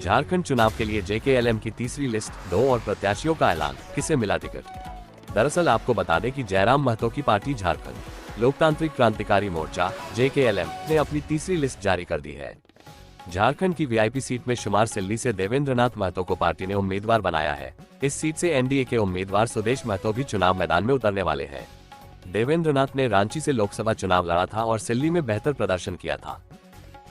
झारखंड चुनाव के लिए जेकेएलएम की तीसरी लिस्ट, 2 और प्रत्याशियों का ऐलान, किसे मिला टिकट। दरअसल आपको बता दें कि जयराम महतो की पार्टी झारखंड लोकतांत्रिक क्रांतिकारी मोर्चा जेकेएलएम ने अपनी तीसरी लिस्ट जारी कर दी है। झारखंड की वीआईपी सीट में शुमार सिल्ली से देवेंद्रनाथ महतो को पार्टी ने उम्मीदवार बनाया है। इस सीट से एनडीए के उम्मीदवार सुदेश महतो भी चुनाव मैदान में उतरने वाले हैं। देवेंद्रनाथ ने रांची से लोकसभा चुनाव लड़ा था और सिल्ली में बेहतर प्रदर्शन किया था।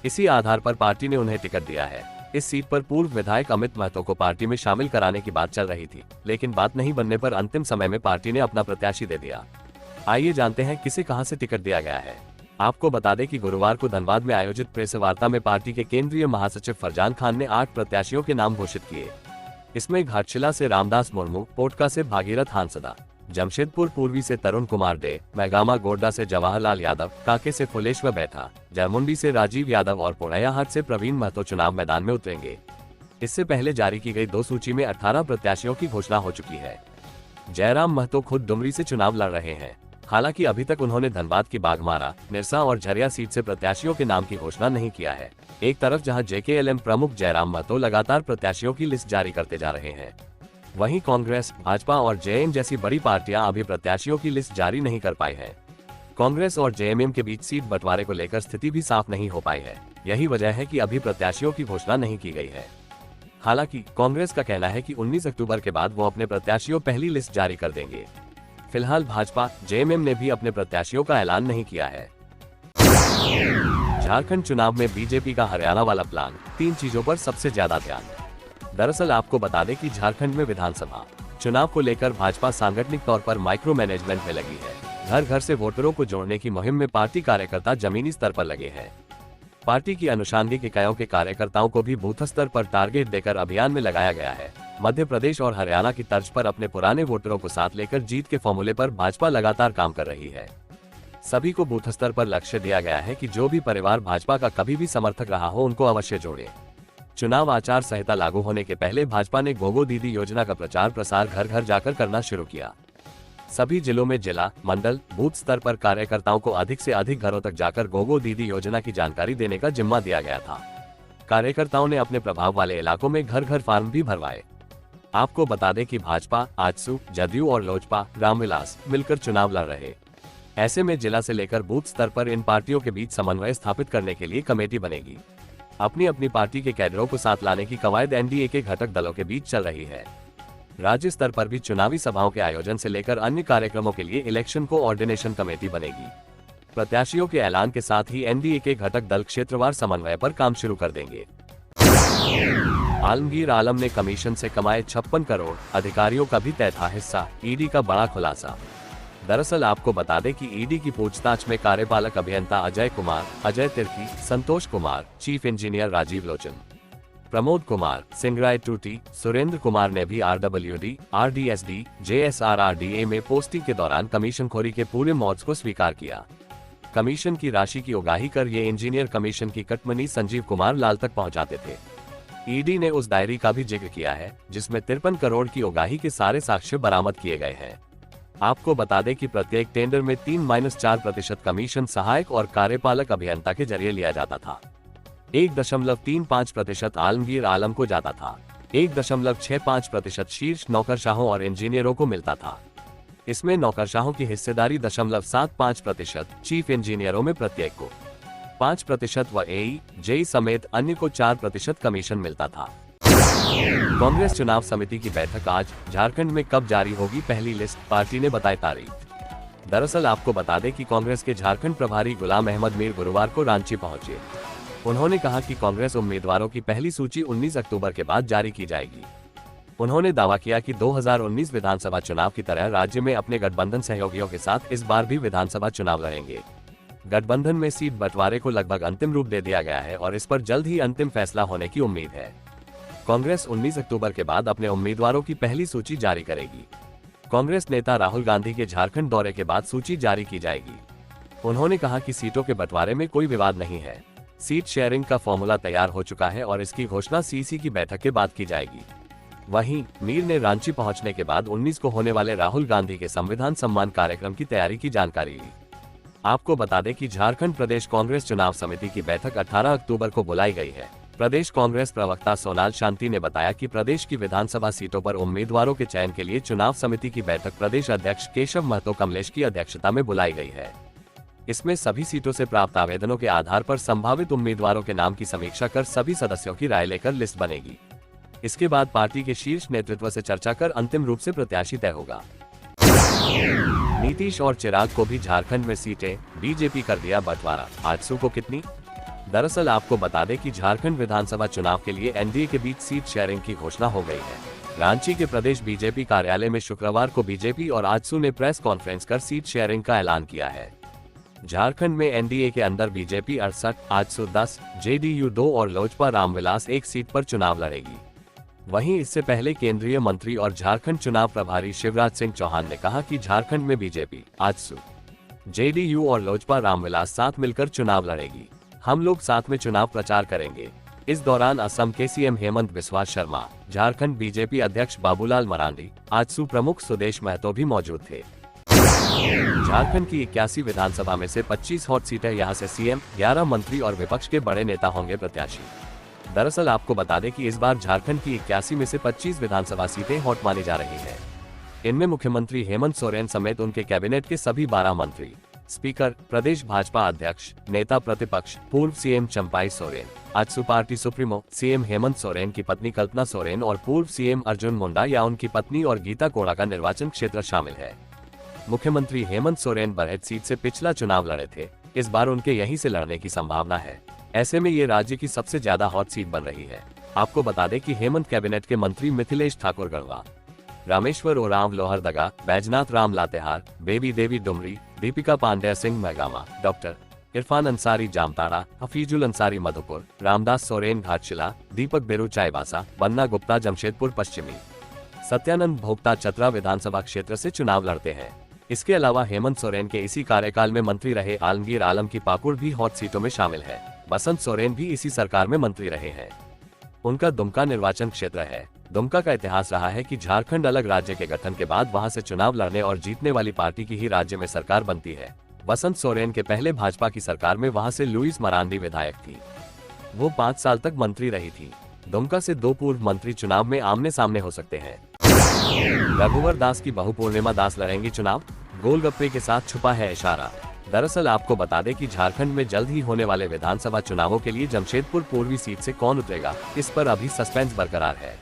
इसी आधार पर पार्टी ने उन्हें टिकट दिया है। इस सीट पर पूर्व विधायक अमित महतो को पार्टी में शामिल कराने की बात चल रही थी, लेकिन बात नहीं बनने पर अंतिम समय में पार्टी ने अपना प्रत्याशी दे दिया। आइए जानते हैं किसे कहां से टिकट दिया गया है। आपको बता दें कि गुरुवार को धनबाद में आयोजित प्रेस वार्ता में पार्टी के केंद्रीय महासचिव फरजान खान ने 8 प्रत्याशियों के नाम घोषित किए। इसमें घाटशिला से रामदास मुर्मू, पोटका से भागीरथ हांसदा, जमशेदपुर पूर्वी से तरुण कुमार डे, मैगामा गोड्डा से जवाहरलाल यादव, काके से फुलेश्वर बैठा, जरमुंडी से राजीव यादव और पोड़ैयाहाट से प्रवीण महतो चुनाव मैदान में उतरेंगे। इससे पहले जारी की गई 2 सूची में 18 प्रत्याशियों की घोषणा हो चुकी है। जयराम महतो खुद डुमरी से चुनाव लड़ रहे हैं। हालांकि अभी तक उन्होंने धनबाद की बाघमारा, निरसा और झरिया सीट से प्रत्याशियों के नाम की घोषणा नहीं किया है। एक तरफ जहां जेकेएलएम प्रमुख जयराम महतो लगातार प्रत्याशियों की लिस्ट जारी करते जा रहे हैं, वहीं कांग्रेस, भाजपा और जेएमएम जैसी बड़ी पार्टियां अभी प्रत्याशियों की लिस्ट जारी नहीं कर पाई है। कांग्रेस और जेएमएम के बीच सीट बंटवारे को लेकर स्थिति भी साफ नहीं हो पाई है। यही वजह है कि अभी प्रत्याशियों की घोषणा नहीं की गई है। हालांकि कांग्रेस का कहना है कि 19 अक्टूबर के बाद वो अपने प्रत्याशियों पहली लिस्ट जारी कर देंगे। फिलहाल भाजपा, जेएमएम ने भी अपने प्रत्याशियों का ऐलान नहीं किया है। झारखंड चुनाव में बीजेपी का हरियाणा वाला प्लान, 3 चीजों पर सबसे ज्यादा ध्यान। दरअसल आपको बता दें कि झारखंड में विधानसभा चुनाव को लेकर भाजपा सांगठनिक तौर पर माइक्रो मैनेजमेंट में लगी है। घर घर से वोटरों को जोड़ने की मुहिम में पार्टी कार्यकर्ता जमीनी स्तर पर लगे हैं। पार्टी की अनुषंगिक इकाइयों के कार्यकर्ताओं को भी बूथ स्तर पर टारगेट देकर अभियान में लगाया गया है। मध्य प्रदेश और हरियाणा की तर्ज पर अपने पुराने वोटरों को साथ लेकर जीत के फॉर्मूले पर भाजपा लगातार काम कर रही है। सभी को बूथ स्तर पर लक्ष्य दिया गया है कि जो भी परिवार भाजपा का कभी भी समर्थक रहा हो उनको अवश्य जोड़े। चुनाव आचार संहिता लागू होने के पहले भाजपा ने गोगो दीदी योजना का प्रचार प्रसार घर घर जाकर करना शुरू किया। सभी जिलों में जिला, मंडल, बूथ स्तर पर कार्यकर्ताओं को अधिक से अधिक घरों तक जाकर गोगो दीदी योजना की जानकारी देने का जिम्मा दिया गया था। कार्यकर्ताओं ने अपने प्रभाव वाले इलाकों में घर घर फार्म भी भरवाए। आपको बता दें कि भाजपा, आजसू, जदयू और लोजपा, रामविलास मिलकर चुनाव लड़ रहे। ऐसे में जिला से लेकर बूथ स्तर पर इन पार्टियों के बीच समन्वय स्थापित करने के लिए कमेटी बनेगी। अपनी अपनी पार्टी के कैडरों को साथ लाने की कवायद एनडीए के घटक दलों के बीच चल रही है। राज्य स्तर पर भी चुनावी सभाओं के आयोजन से लेकर अन्य कार्यक्रमों के लिए इलेक्शन कोऑर्डिनेशन कमेटी बनेगी। प्रत्याशियों के ऐलान के साथ ही एनडीए के घटक दल क्षेत्रवार समन्वय पर काम शुरू कर देंगे। आलमगीर आलम ने कमीशन से कमाए 56 करोड़, अधिकारियों का भी तय था हिस्सा, ईडी का बड़ा खुलासा। दरअसल आपको बता दें कि ईडी की पूछताछ में कार्यपालक अभियंता अजय कुमार, अजय तिर्की, संतोष कुमार, चीफ इंजीनियर राजीव लोचन, प्रमोद कुमार, सिंगराय टूटी, सुरेंद्र कुमार ने भी आरडब्ल्यूडी, आरडीएसडी, जेएसआरआरडीए में पोस्टिंग के दौरान कमीशनखोरी के पूरे मौज को स्वीकार किया। कमीशन की राशि की उगाही कर ये इंजीनियर कमीशन की कटमनी संजीव कुमार लाल तक पहुंचाते थे। ईडी ने उस डायरी का भी जिक्र किया है जिसमें 53 करोड़ की उगाही के सारे साक्ष्य बरामद किए गए हैं। आपको बता दें कि प्रत्येक टेंडर में 3-4% कमीशन सहायक और कार्यपालक अभियंता के जरिए लिया जाता था। 1.35% आलमगीर आलम को जाता था। 1.65% शीर्ष नौकरशाहों और इंजीनियरों को मिलता था। इसमें नौकरशाहों की हिस्सेदारी 0.75%, चीफ इंजीनियरों में प्रत्येक को 5% व एई, जेई समेत अन्य को 4% कमीशन मिलता था। कांग्रेस चुनाव समिति की बैठक आज। झारखंड में कब जारी होगी पहली लिस्ट, पार्टी ने बताई तारीख। दरअसल आपको बता दें कि कांग्रेस के झारखंड प्रभारी गुलाम अहमद मीर गुरुवार को रांची पहुंचे। उन्होंने कहा कि कांग्रेस उम्मीदवारों की पहली सूची 19 अक्टूबर के बाद जारी की जाएगी। उन्होंने दावा किया कि 2019 विधानसभा चुनाव की तरह राज्य में अपने गठबंधन सहयोगियों के साथ इस बार भी विधानसभा चुनाव लड़ेंगे। गठबंधन में सीट बंटवारे को लगभग अंतिम रूप दे दिया गया है और इस पर जल्द ही अंतिम फैसला होने की उम्मीद है। कांग्रेस 19 अक्टूबर के बाद अपने उम्मीदवारों की पहली सूची जारी करेगी। कांग्रेस नेता राहुल गांधी के झारखंड दौरे के बाद सूची जारी की जाएगी। उन्होंने कहा कि सीटों के बंटवारे में कोई विवाद नहीं है। सीट शेयरिंग का फॉर्मूला तैयार हो चुका है और इसकी घोषणा सीसी की बैठक के बाद की जाएगी। वहीं मीर ने रांची पहुंचने के बाद 19 को होने वाले राहुल गांधी के संविधान सम्मान कार्यक्रम की तैयारी की जानकारी ली। आपको बता दें कि झारखंड प्रदेश कांग्रेस चुनाव समिति की बैठक 18 अक्टूबर को बुलाई गई है। प्रदेश कांग्रेस प्रवक्ता सोनाल शांति ने बताया कि प्रदेश की विधानसभा सीटों पर उम्मीदवारों के चयन के लिए चुनाव समिति की बैठक प्रदेश अध्यक्ष केशव महतो कमलेश की अध्यक्षता में बुलाई गई है। इसमें सभी सीटों से प्राप्त आवेदनों के आधार पर संभावित उम्मीदवारों के नाम की समीक्षा कर सभी सदस्यों की राय लेकर लिस्ट बनेगी। इसके बाद पार्टी के शीर्ष नेतृत्व से चर्चा कर अंतिम रूप से प्रत्याशी तय होगा। नीतीश और चिराग को भी झारखंड में सीटें, बीजेपी कर दिया बंटवारा, आजसू को कितनी? दरअसल आपको बता दें कि झारखंड विधानसभा चुनाव के लिए एनडीए के बीच सीट शेयरिंग की घोषणा हो गई है। रांची के प्रदेश बीजेपी कार्यालय में शुक्रवार को बीजेपी और आजसू ने प्रेस कॉन्फ्रेंस कर सीट शेयरिंग का ऐलान किया है। झारखंड में एनडीए के अंदर बीजेपी 68, आजसू 10, जेडीयू 2 और लोजपा रामविलास 1 सीट पर चुनाव लड़ेगी। वहीं इससे पहले केंद्रीय मंत्री और झारखंड चुनाव प्रभारी शिवराज सिंह चौहान ने कहा कि झारखंड में बीजेपी, आजसू, जेडीयू और लोजपा रामविलास साथ मिलकर चुनाव लड़ेगी। हम लोग साथ में चुनाव प्रचार करेंगे। इस दौरान असम के सीएम हेमंत बिस्वा शर्मा, झारखंड बीजेपी अध्यक्ष बाबूलाल मरांडी, आजसू प्रमुख सुदेश महतो भी मौजूद थे। झारखंड की 81 विधानसभा में से 25 हॉट सीटें, यहां से सीएम, 11 मंत्री और विपक्ष के बड़े नेता होंगे प्रत्याशी। दरअसल आपको बता दें कि इस बार झारखंड की 81 में से 25 विधानसभा सीटें हॉट मानी जा रही हैं। इनमें मुख्यमंत्री हेमंत सोरेन समेत उनके कैबिनेट के सभी 12 मंत्री, स्पीकर, प्रदेश भाजपा अध्यक्ष, नेता प्रतिपक्ष, पूर्व CM Champai Soren, AJSU party supremo, CM Hemant Soren की पत्नी कल्पना सोरेन और पूर्व सीएम अर्जुन मुंडा या उनकी पत्नी और गीता कोड़ा का निर्वाचन क्षेत्र शामिल है। मुख्यमंत्री हेमंत सोरेन बरहेट सीट से पिछला चुनाव लड़े थे। इस बार उनके यहीं से लड़ने की संभावना है। ऐसे में ये राज्य की सबसे ज्यादा हॉट सीट बन रही है। आपको बता दें कि हेमंत कैबिनेट के मंत्री मिथिलेश ठाकुर गढ़वा, रामेश्वर ओरांव लोहरदगा, बैजनाथ राम लातेहार, बेबी देवी डुमरी, दीपिका पांडेय सिंह मैगामा, डॉक्टर इरफान अंसारी जामताड़ा, हफीजुल अंसारी मधुपुर, रामदास सोरेन घाटशिला, दीपक बेरू चाईबासा, बन्ना गुप्ता जमशेदपुर पश्चिमी, सत्यानंद भोक्ता चतरा विधानसभा क्षेत्र से चुनाव लड़ते हैं। इसके अलावा हेमंत सोरेन के इसी कार्यकाल में मंत्री रहे आलमगीर आलम की पाकुड़ भी हॉट सीटों में शामिल है। बसंत सोरेन भी इसी सरकार में मंत्री रहे हैं। उनका दुमका निर्वाचन क्षेत्र है। दुमका का इतिहास रहा है कि झारखंड अलग राज्य के गठन के बाद वहां से चुनाव लड़ने और जीतने वाली पार्टी की ही राज्य में सरकार बनती है। बसंत सोरेन के पहले भाजपा की सरकार में वहां से लुईस मरांडी विधायक थी। वो 5 साल तक मंत्री रही थी। दुमका से 2 पूर्व मंत्री चुनाव में आमने सामने हो सकते हैं। रघुवर दास की बहू पूर्णिमा दास लड़ेंगी चुनाव, गोलगप्पे के साथ छुपा है इशारा। दरअसल आपको बता दें कि झारखंड में जल्द ही होने वाले विधानसभा चुनावों के लिए जमशेदपुर पूर्वी सीट से कौन उतरेगा, इस पर अभी सस्पेंस बरकरार है।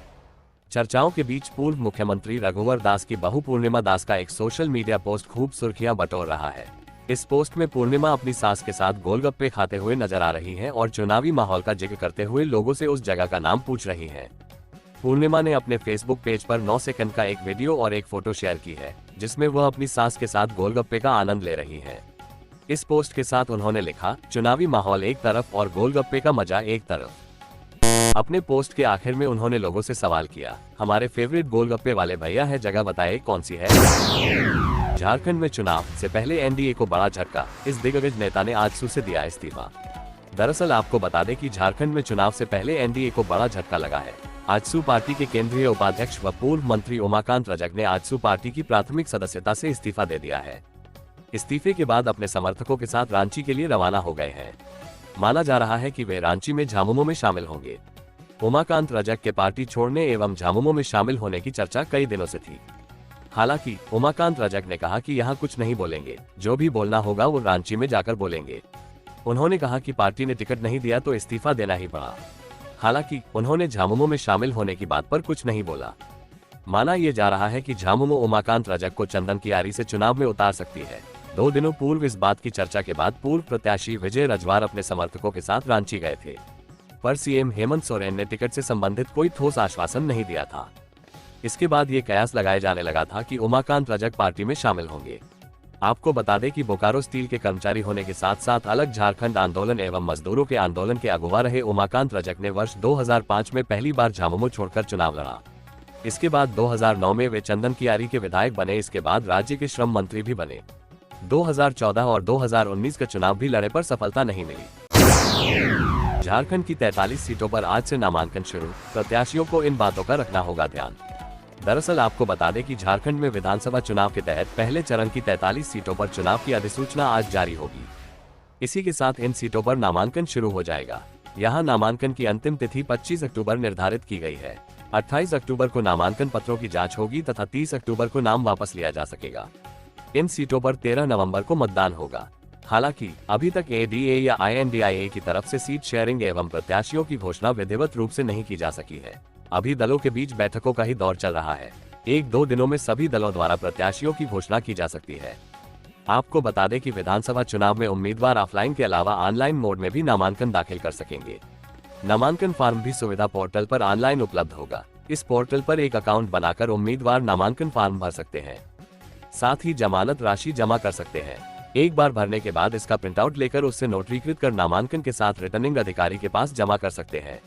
चर्चाओं के बीच पूर्व मुख्यमंत्री रघुवर दास की बहू पूर्णिमा दास का एक सोशल मीडिया पोस्ट खूब सुर्खियां बटोर रहा है। इस पोस्ट में पूर्णिमा अपनी सास के साथ गोलगप्पे खाते हुए नजर आ रही हैं और चुनावी माहौल का जिक्र करते हुए लोगों से उस जगह का नाम पूछ रही हैं। पूर्णिमा ने अपने फेसबुक पेज पर 9 सेकंड का एक वीडियो और एक फोटो शेयर की है, जिसमें वह अपनी सास के साथ गोलगप्पे का आनंद ले रही हैं। इस पोस्ट के साथ उन्होंने लिखा, चुनावी माहौल एक तरफ और गोलगप्पे का मजा एक तरफ। अपने पोस्ट के आखिर में उन्होंने लोगों से सवाल किया, हमारे फेवरेट गोलगप्पे वाले भैया है, जगह बताए कौन सी है। झारखंड में चुनाव से पहले एनडीए को बड़ा झटका, इस दिग्गज नेता ने आजसू से दिया इस्तीफा। दरअसल आपको बता दें कि झारखंड में चुनाव से पहले एनडीए को बड़ा झटका लगा है। आजसू पार्टी के केंद्रीय उपाध्यक्ष व पूर्व मंत्री उमाकांत रजक ने आजसू पार्टी की प्राथमिक सदस्यता से इस्तीफा दे दिया है। इस्तीफे के बाद अपने समर्थकों के साथ रांची के लिए रवाना हो गए हैं। माना जा रहा है कि वे रांची में झामुमो में शामिल होंगे। उमाकांत रजक के पार्टी छोड़ने एवं झामुमो में शामिल होने की चर्चा कई दिनों से थी। हालांकि उमाकांत रजक ने कहा कि यहाँ कुछ नहीं बोलेंगे, जो भी बोलना होगा वो रांची में जाकर बोलेंगे। उन्होंने कहा कि पार्टी ने टिकट नहीं दिया तो इस्तीफा देना ही पड़ा। हालांकि उन्होंने झामुमो में शामिल होने की बात पर कुछ नहीं बोला। माना यह जा रहा है कि झामुमो उमाकांत रजक को चंदन कियारी से चुनाव में उतार सकती है। 2 दिनों पूर्व इस बात की चर्चा के बाद पूर्व प्रत्याशी विजय रजवार अपने समर्थकों के साथ रांची गए थे, पर सीएम हेमंत सोरेन ने टिकट से संबंधित कोई ठोस आश्वासन नहीं दिया था। इसके बाद ये कयास लगाए जाने लगा था कि उमाकांत रजक पार्टी में शामिल होंगे। आपको बता दें कि बोकारो स्टील के कर्मचारी होने के साथ साथ अलग झारखंड आंदोलन एवं मजदूरों के आंदोलन के अगुवा रहे उमाकांत रजक ने वर्ष 2005 में पहली बार झामुमो छोड़कर चुनाव लड़ा। इसके बाद 2009 में वे चंदन कियारी के विधायक बने। इसके बाद राज्य के श्रम मंत्री भी बने। 2014 और 2019 का चुनाव भी लड़े पर सफलता नहीं मिली। झारखंड की 43 सीटों पर आज से नामांकन शुरू, प्रत्याशियों को इन बातों का रखना होगा ध्यान। दरअसल आपको बता दें कि झारखंड में विधानसभा चुनाव के तहत पहले चरण की 43 सीटों पर चुनाव की अधिसूचना आज जारी होगी। इसी के साथ इन सीटों पर नामांकन शुरू हो जाएगा। यहाँ नामांकन की अंतिम तिथि 25 अक्टूबर निर्धारित की गई है। 28 अक्टूबर को नामांकन पत्रों की जांच होगी तथा 30 अक्टूबर को नाम वापस लिया जा सकेगा। इन सीटों पर 13 नवंबर को मतदान होगा। हालांकि अभी तक एडीए या आईएनडीआईए की तरफ से सीट शेयरिंग एवं प्रत्याशियों की घोषणा विधिवत रूप से नहीं की जा सकी है। अभी दलों के बीच बैठकों का ही दौर चल रहा है। 1-2 दिनों में सभी दलों द्वारा प्रत्याशियों की घोषणा की जा सकती है। आपको बता दें कि विधानसभा चुनाव में उम्मीदवार ऑफलाइन के अलावा ऑनलाइन मोड में भी नामांकन दाखिल कर सकेंगे। नामांकन फॉर्म भी सुविधा पोर्टल पर ऑनलाइन उपलब्ध होगा। इस पोर्टल पर एक अकाउंट बनाकर उम्मीदवार नामांकन फॉर्म भर सकते हैं, साथ ही जमानत राशि जमा कर सकते हैं। एक बार भरने के बाद इसका प्रिंटआउट लेकर उससे नोटरीकृत कर नामांकन के साथ रिटर्निंग अधिकारी के पास जमा कर सकते हैं।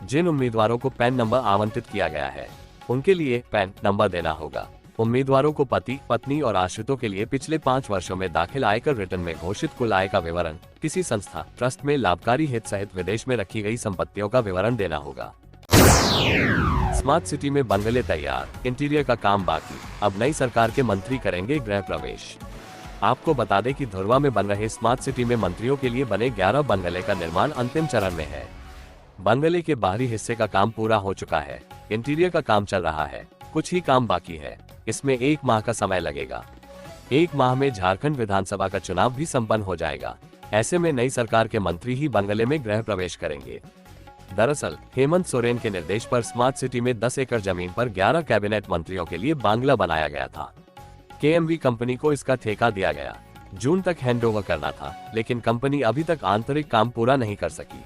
जिन उम्मीदवारों को पैन नंबर आवंटित किया गया है उनके लिए पैन नंबर देना होगा। उम्मीदवारों को पति, पत्नी और आश्रितों के लिए पिछले 5 वर्षों में दाखिल आयकर रिटर्न में घोषित कुल आय का विवरण, किसी संस्था, ट्रस्ट में लाभकारी हित सहित विदेश में रखी गई संपत्तियों का विवरण देना होगा। स्मार्ट सिटी में बंगले तैयार, इंटीरियर का काम बाकी, अब नई सरकार के मंत्री करेंगे गृह प्रवेश। आपको बता दें कि धुरवा में बन रहे स्मार्ट सिटी में मंत्रियों के लिए बने 11 बंगले का निर्माण अंतिम चरण में है। बंगले के बाहरी हिस्से का काम पूरा हो चुका है, इंटीरियर का काम चल रहा है, कुछ ही काम बाकी है। इसमें 1 माह का समय लगेगा। 1 माह में झारखंड विधानसभा का चुनाव भी संपन्न हो जाएगा। ऐसे में नई सरकार के मंत्री ही बंगले में गृह प्रवेश करेंगे। दरअसल हेमंत सोरेन के निर्देश पर स्मार्ट सिटी में 10 एकड़ जमीन पर 11 कैबिनेट मंत्रियों के लिए बांग्ला बनाया गया था। केएमवी कंपनी को इसका ठेका दिया गया। जून तक हैंडओवर करना था, लेकिन कंपनी अभी तक आंतरिक काम पूरा नहीं कर सकी।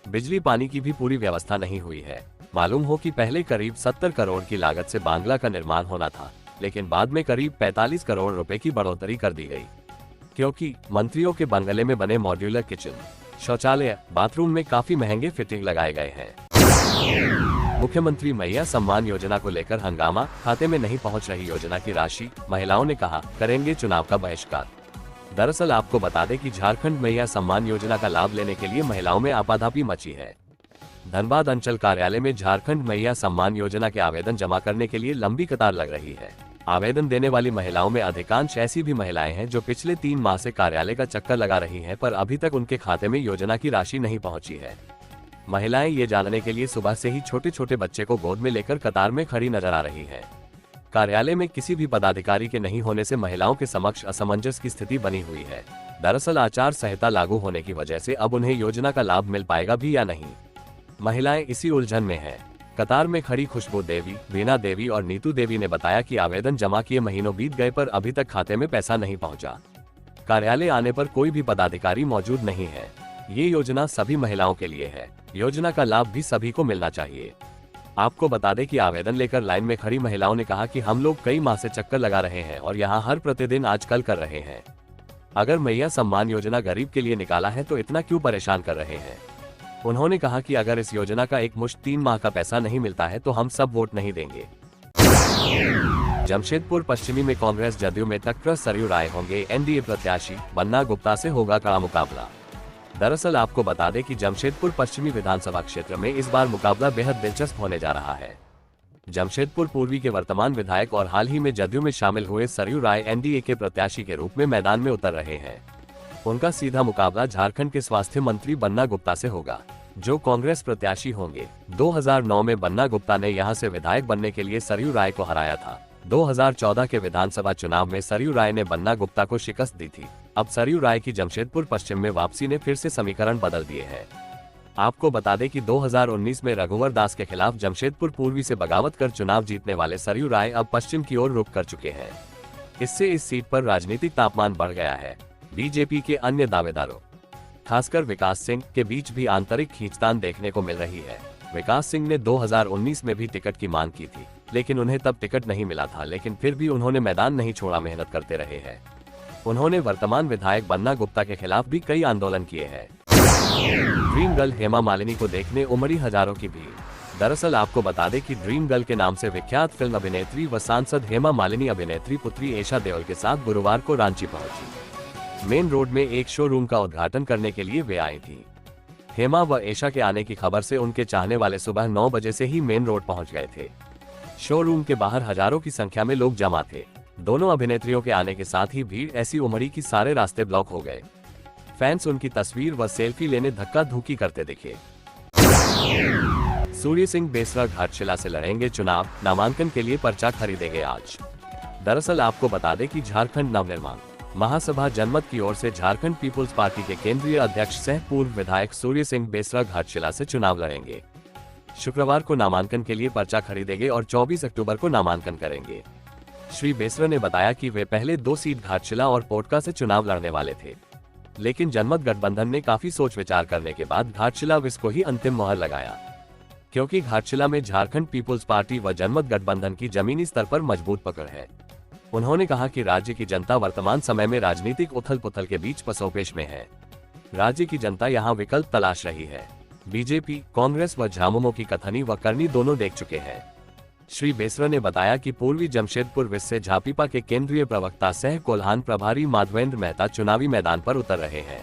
बिजली पानी की भी पूरी व्यवस्था नहीं हुई है। मालूम हो कि पहले करीब 70 करोड़ की लागत से बांग्ला का निर्माण होना था, लेकिन बाद में करीब 45 करोड़ रुपए की बढ़ोतरी कर दी गई, क्योंकि मंत्रियों के बंगले में बने मॉड्यूलर किचन, शौचालय, बाथरूम में काफी महंगे फिटिंग लगाए गए हैं। मुख्यमंत्री मैया सम्मान योजना को लेकर हंगामा, खाते में नहीं पहुंच रही योजना की राशि, महिलाओं ने कहा करेंगे चुनाव का बहिष्कार। दरअसल आपको बता दें कि झारखंड मैया सम्मान योजना का लाभ लेने के लिए महिलाओं में आपाधापी मची है। धनबाद अंचल कार्यालय में झारखंड मैया सम्मान योजना के आवेदन जमा करने के लिए लंबी कतार लग रही है। आवेदन देने वाली महिलाओं में अधिकांश ऐसी भी महिलाएं हैं जो पिछले 3 माह से कार्यालय का चक्कर लगा रही हैं, पर अभी तक उनके खाते में योजना की राशि नहीं पहुंची है। महिलाएं ये जानने के लिए सुबह से ही छोटे छोटे बच्चे को गोद में लेकर कतार में खड़ी नजर आ रही हैं। कार्यालय में किसी भी पदाधिकारी के नहीं होने से महिलाओं के समक्ष असमंजस की स्थिति बनी हुई है। दरअसल आचार संहिता लागू होने की वजह से अब उन्हें योजना का लाभ मिल पाएगा भी या नहीं, महिलाएं इसी उलझन में हैं। कतार में खड़ी खुशबू देवी, वीना देवी और नीतू देवी ने बताया कि आवेदन जमा किए महीनों बीत गए पर अभी तक खाते में पैसा नहीं पहुंचा। कार्यालय आने पर कोई भी पदाधिकारी मौजूद नहीं है। ये योजना सभी महिलाओं के लिए है। योजना का लाभ भी सभी को मिलना चाहिए। आपको बता दें कि आवेदन लेकर लाइन में खड़ी महिलाओं ने कहा कि हम लोग कई माह से चक्कर लगा रहे हैं और यहाँ हर प्रतिदिन आजकल कर रहे हैं। अगर मैया सम्मान योजना गरीब के लिए निकाला है तो इतना क्यों परेशान कर रहे हैं। उन्होंने कहा कि अगर इस योजना का एक मुश्त 3 माह का पैसा नहीं मिलता है तो हम सब वोट नहीं देंगे। जमशेदपुर पश्चिमी में कांग्रेस जदयू में टक्कर, सरयू राय होंगे एनडीए प्रत्याशी, बन्ना गुप्ता से होगा कड़ा मुकाबला। दरअसल आपको बता दें कि जमशेदपुर पश्चिमी विधानसभा क्षेत्र में इस बार मुकाबला बेहद दिलचस्प होने जा रहा है। जमशेदपुर पूर्वी के वर्तमान विधायक और हाल ही में जदयू में शामिल हुए सरयू राय एनडीए के प्रत्याशी के रूप में मैदान में उतर रहे हैं। उनका सीधा मुकाबला झारखंड के स्वास्थ्य मंत्री बन्ना गुप्ता से होगा, जो कांग्रेस प्रत्याशी होंगे। 2009 में बन्ना गुप्ता ने यहां से विधायक बनने के लिए सरयू राय को हराया था। 2014 के विधानसभा चुनाव में सरयू राय ने बन्ना गुप्ता को शिकस्त दी थी। अब सरयू राय की जमशेदपुर पश्चिम में वापसी ने फिर से समीकरण बदल दिए हैं। आपको बता दें कि 2019 में रघुवर दास के खिलाफ जमशेदपुर पूर्वी से बगावत कर चुनाव जीतने वाले सरयू राय अब पश्चिम की ओर रुख कर चुके हैं। इससे इस सीट पर राजनीतिक तापमान बढ़ गया है। बीजेपी के अन्य दावेदारों, खासकर विकास सिंह के बीच भी आंतरिक खींचतान देखने को मिल रही है। विकास सिंह ने 2019 में भी टिकट की मांग की थी, लेकिन उन्हें तब टिकट नहीं मिला था, लेकिन फिर भी उन्होंने मैदान नहीं छोड़ा, मेहनत करते रहे हैं। उन्होंने वर्तमान विधायक बन्ना गुप्ता के खिलाफ भी कई आंदोलन किए हैं। ड्रीम गर्ल हेमा मालिनी को देखने उमड़ी हजारों की भीड़। दरअसल आपको बता दें कि ड्रीम गर्ल के नाम से विख्यात फिल्म अभिनेत्री व सांसद हेमा मालिनी अभिनेत्री पुत्री एशा देओल के साथ गुरुवार को रांची पहुंची। मेन रोड में एक शोरूम का उद्घाटन करने के लिए वे आई थी। हेमा व एशा के आने की खबर से उनके चाहने वाले सुबह 9 बजे से ही मेन रोड पहुंच गए थे। शोरूम के बाहर हजारों की संख्या में लोग जमा थे। दोनों अभिनेत्रियों के आने के साथ ही भीड़ ऐसी उमड़ी कि सारे रास्ते ब्लॉक हो गए। फैंस उनकी तस्वीर व सेल्फी लेने धक्का धुक्की करते दिखे। सूर्य सिंह बेसरा घाटशिला से लड़ेंगे चुनाव, नामांकन के लिए पर्चा खरीदेंगे आज। दरअसल आपको बता दें कि झारखंड नवनिर्माण महासभा जनमत की ओर से झारखंड पीपुल्स पार्टी के केंद्रीय अध्यक्ष सह पूर्व विधायक सूर्य सिंह बेसरा घाटशिला से चुनाव लड़ेंगे। शुक्रवार को नामांकन के लिए पर्चा खरीदेंगे और 24 अक्टूबर को नामांकन करेंगे। श्री बेसरा ने बताया कि वे पहले 2 सीट घाटशिला और पोटका से चुनाव लड़ने वाले थे, लेकिन जनमत गठबंधन ने काफी सोच विचार करने के बाद घाटशिला विस को ही अंतिम मोहर लगाया, क्योंकि घाटशिला में झारखंड पीपुल्स पार्टी व जनमत गठबंधन की जमीनी स्तर पर मजबूत पकड़ है। उन्होंने कहा कि राज्य की जनता वर्तमान समय में राजनीतिक उथल पुथल के बीच पसोपेश में है। राज्य की जनता यहां विकल्प तलाश रही है। बीजेपी, कांग्रेस व झामुमो की कथनी व करनी दोनों देख चुके हैं। श्री बेसरा ने बताया कि पूर्वी जमशेदपुर विस से झापीपा के केंद्रीय प्रवक्ता सह कोल्हान प्रभारी माधवेंद्र मेहता चुनावी मैदान पर उतर रहे हैं।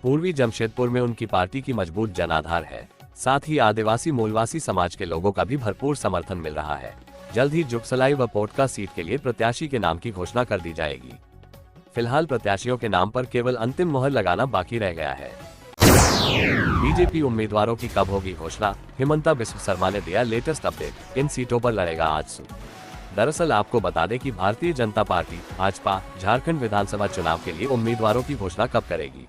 पूर्वी जमशेदपुर में उनकी पार्टी की मजबूत जनाधार है, साथ ही आदिवासी मूलवासी समाज के लोगों का भी भरपूर समर्थन मिल रहा है। जल्द ही जुगसलाई व पोटका सीट के लिए प्रत्याशी के नाम की घोषणा कर दी जाएगी। फिलहाल प्रत्याशियों के नाम पर केवल अंतिम मोहर लगाना बाकी रह गया है। बीजेपी उम्मीदवारों की कब होगी घोषणा, हिमंता बिस्व शर्मा ने दिया लेटेस्ट अपडेट। इन सीटों पर लड़ेगा आजसू। दरअसल आपको बता दें कि भारतीय जनता पार्टी भाजपा झारखंड विधानसभा चुनाव के लिए उम्मीदवारों की घोषणा कब करेगी,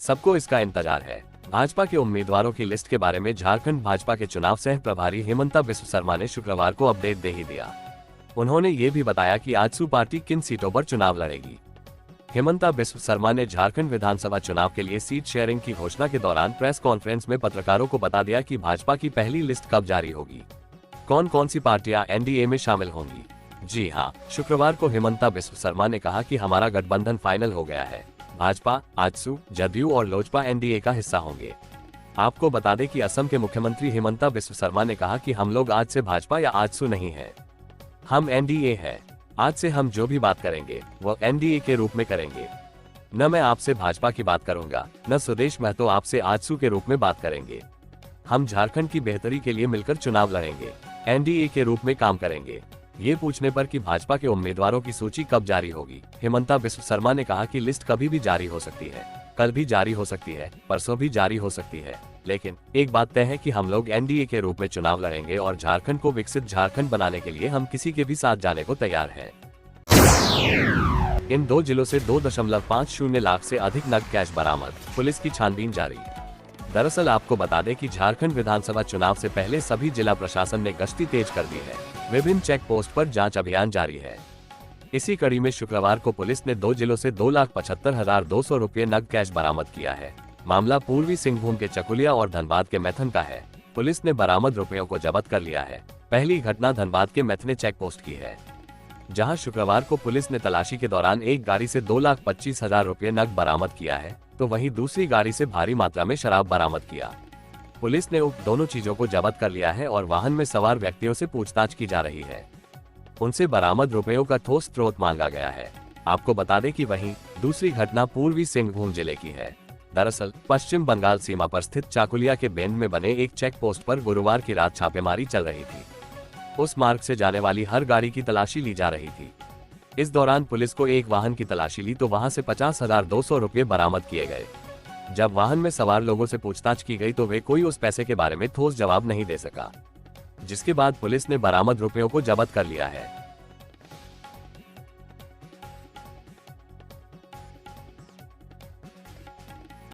सबको इसका इंतजार है। भाजपा के उम्मीदवारों की लिस्ट के बारे में झारखंड भाजपा के चुनाव सह प्रभारी हिमंता बिस्व शर्मा ने शुक्रवार को अपडेट दे ही दिया। उन्होंने ये भी बताया कि आजसू पार्टी किन सीटों पर चुनाव लड़ेगी। हिमंता बिस्व शर्मा ने झारखंड विधानसभा चुनाव के लिए सीट शेयरिंग की घोषणा के दौरान प्रेस कॉन्फ्रेंस में पत्रकारों को बता दिया कि भाजपा की पहली लिस्ट कब जारी होगी, कौन कौन सी पार्टियां एनडीए में शामिल होंगी। जी हां, शुक्रवार को हिमंता बिस्व शर्मा ने कहा कि हमारा गठबंधन फाइनल हो गया है। भाजपा, आजसू, जदयू और लोजपा एनडीए का हिस्सा होंगे। आपको बता दें कि असम के मुख्यमंत्री हिमंता बिस्व शर्मा ने कहा कि हम लोग आज से भाजपा या आजसू नहीं है, हम एनडीए है। आज से हम जो भी बात करेंगे वो एनडीए के रूप में करेंगे। न मैं आपसे भाजपा की बात करूंगा, न सुदेश महतो आपसे आजसू के रूप में बात करेंगे। हम झारखंड की बेहतरी के लिए मिलकर चुनाव लड़ेंगे, एनडीए के रूप में काम करेंगे। ये पूछने पर कि भाजपा के उम्मीदवारों की सूची कब जारी होगी, हिमंता बिस्व शर्मा ने कहा कि लिस्ट कभी भी जारी हो सकती है, कल भी जारी हो सकती है, परसों भी जारी हो सकती है, लेकिन एक बात तय है कि हम लोग एनडीए के रूप में चुनाव लड़ेंगे और झारखंड को विकसित झारखंड बनाने के लिए हम किसी के भी साथ जाने को तैयार हैं। इन 2 जिलों से 2.50 लाख से अधिक नग कैश बरामद, पुलिस की छानबीन जारी। दरअसल आपको बता दें कि झारखंड विधानसभा चुनाव से पहले सभी जिला प्रशासन ने गश्ती तेज कर दी है। विभिन्न चेक पोस्ट पर जांच अभियान जारी है। इसी कड़ी में शुक्रवार को पुलिस ने 2 जिलों से 2,75,200 रुपये नग कैश बरामद किया है। मामला पूर्वी सिंहभूम के चकुलिया और धनबाद के मैथन का है। पुलिस ने बरामद रुपयों को जब्त कर लिया है। पहली घटना धनबाद के मैथने चेक पोस्ट की है, जहां शुक्रवार को पुलिस ने तलाशी के दौरान एक गाड़ी से 2,25,000 रुपये नग बरामद किया है, तो वहीं दूसरी गाड़ी से भारी मात्रा में शराब बरामद किया। पुलिस ने उक्त दोनों चीजों को जब्त कर लिया है और वाहन में सवार व्यक्तियों से पूछताछ की जा रही है। उनसे बरामद रुपयों का ठोस स्रोत मांगा गया है। आपको बता दें कि वहीं दूसरी घटना पूर्वी सिंहभूम जिले की है। दरअसल पश्चिम बंगाल सीमा पर स्थित चाकुलिया के बेंड में बने एक चेक पोस्ट पर गुरुवार की रात छापेमारी चल रही थी। उस मार्ग से जाने वाली हर गाड़ी की तलाशी ली जा रही थी। इस दौरान पुलिस को एक वाहन की तलाशी ली तो वहां से 50,200 रुपये बरामद किए गए। जब वाहन में सवार लोगों से पूछताछ की गई तो वे कोई उस पैसे के बारे में ठोस जवाब नहीं दे सका, जिसके बाद पुलिस ने बरामद रुपयों को जब्त कर लिया है।